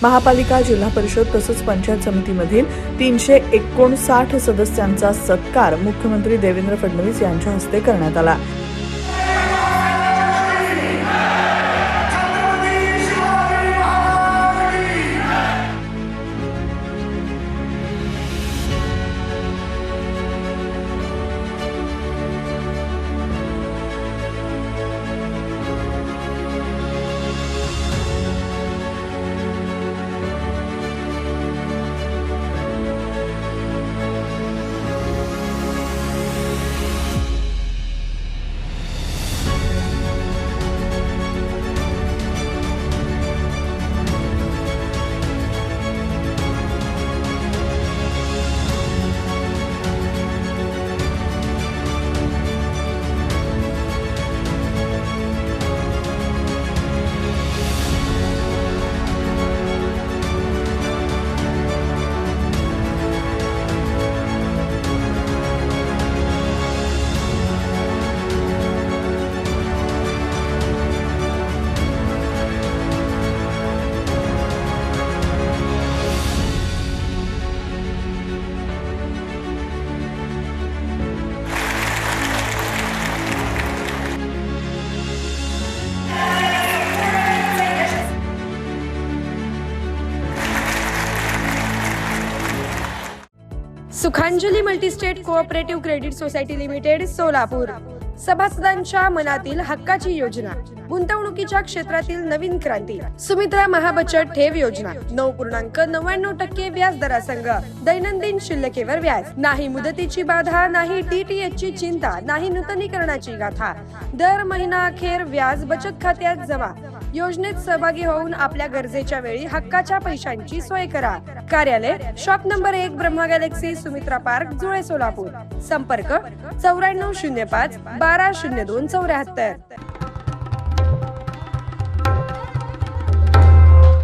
महापालिका, जिल्हा परिषद तसंच पंचायत समितीमधील 359 सदस्यांचा सत्कार मुख्यमंत्री देवेंद्र फडणवीस यांच्या हस्ते करण्यात आला। Sukhanjali multistate cooperative credit society limited, Solapur. सभासदांच्या मनातील हक्काची योजना, गुंतवणुकीच्या क्षेत्रातील नवीन क्रांती। सुमित्रा महाबचत ठेव योजना 9.99% व्याज दरासंग, दैनंदिन शिल्लकेवर व्याज नाही, मुदतीची बाधा नाही, DTH ची चिंता नाही, नूतनीकरणाची गाथा। दर महिना अखेर व्याज बचत खात्यात जमा। योजनेत सहभागी होऊन आपल्या गरजेच्या वेळी हक्काच्या पैशांची सोय करा। कार्यालय shop number 1, Brahma Galaxy, Sumitra park, जुळे, सोलापूर। संपर्क 9405 120274।